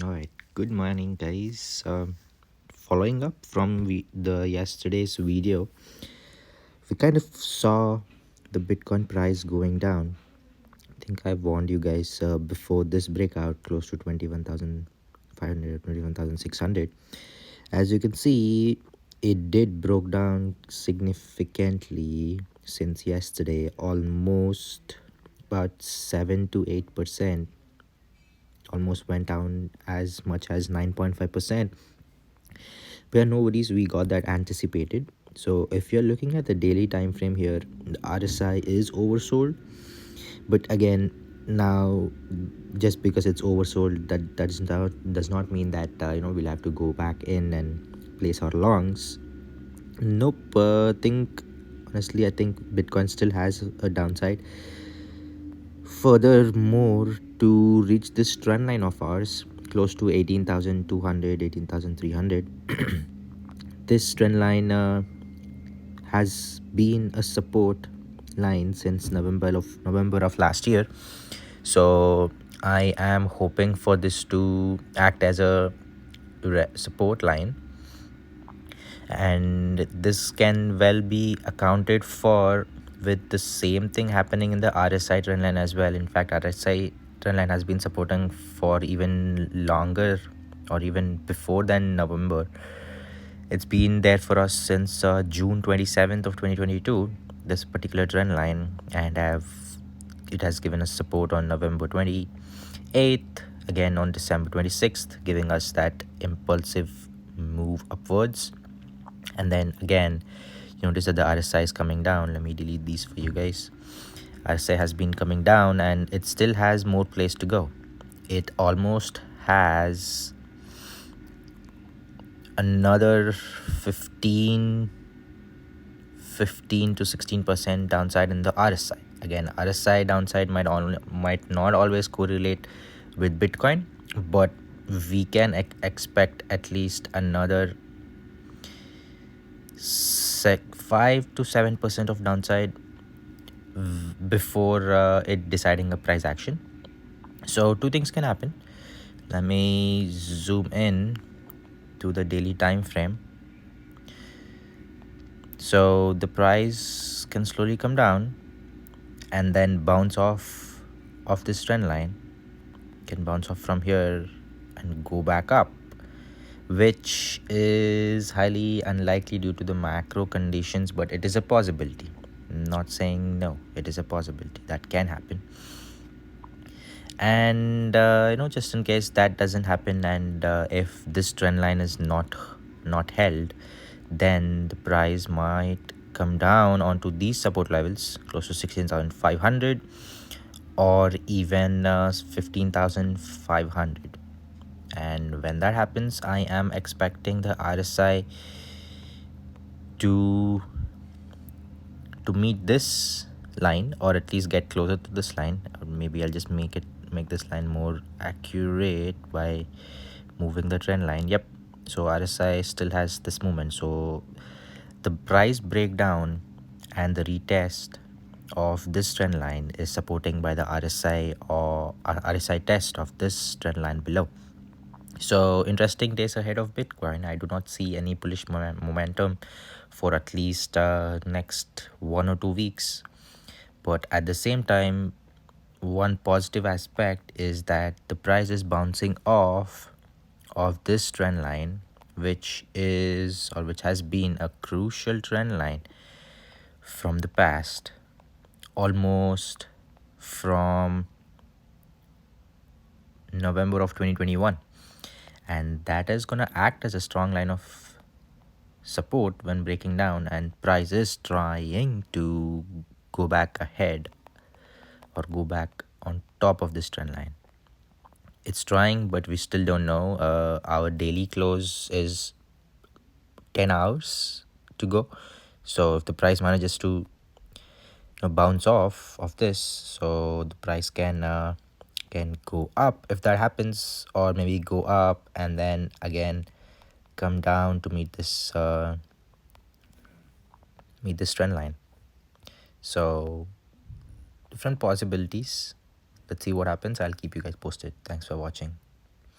All right. Good morning, guys. Following up from the yesterday's video, we kind of saw the Bitcoin price going down. I think I warned you guys before this breakout, close to 21,500, 21,600. As you can see, it did broke down significantly since yesterday, almost about 7 to 8%. Almost went down as much as 9.5%. We are nobody's, we got that anticipated. So if you're looking at the daily time frame here, the RSI is oversold. But again, now just because it's oversold, that does not mean that we'll have to go back in and place our longs. Nope. I think Bitcoin still has a downside. Furthermore, to reach this trend line of ours, close to 18,200, 18,300, this trend line has been a support line since November of last year. So I am hoping for this to act as a support line, and this can well be accounted for with the same thing happening in the RSI trend line as well. In fact, RSI trend line has been supporting for even longer, or even before than November. It's been there for us since June 27th of 2022, this particular trend line, and it has given us support on November 28th, again on December 26th, giving us that impulsive move upwards. And then again, you notice that the RSI is coming down. Let me delete these for you guys. RSI has been coming down, and it still has more place to go. It almost has another 15 to 16% downside in the RSI. Again, RSI downside might not always correlate with Bitcoin, but we can expect at least another 5 to 7% of downside before it deciding a price action. So two things can happen. Let me zoom in to the daily time frame. So the price can slowly come down and then bounce off this trend line, can bounce off from here and go back up, which is highly unlikely due to the macro conditions, but it is a possibility. I'm not saying no, it is a possibility that can happen. And just in case that doesn't happen, and if this trend line is not held, then the price might come down onto these support levels close to 16,500 or even 15,500. And when that happens, I am expecting the RSI to meet this line, or at least get closer to this line. Or maybe I'll just make this line more accurate by moving the trend line. Yep. So RSI still has this movement. So the price breakdown and the retest of this trend line is supporting by the RSI or RSI test of this trend line below. So interesting days ahead of Bitcoin. I do not see any bullish momentum for at least next 1 or 2 weeks. But at the same time, one positive aspect is that the price is bouncing off of this trend line, which has been a crucial trend line from the past, almost from November of 2021. And that is going to act as a strong line of support when breaking down, and price is trying to go back ahead or go back on top of this trend line. It's trying, but we still don't know. Our daily close is 10 hours to go. So if the price manages to bounce off of this, so the price can go up if that happens, or maybe go up and then again come down to meet this trend line. So different possibilities. Let's see what happens. I'll keep you guys posted. Thanks for watching.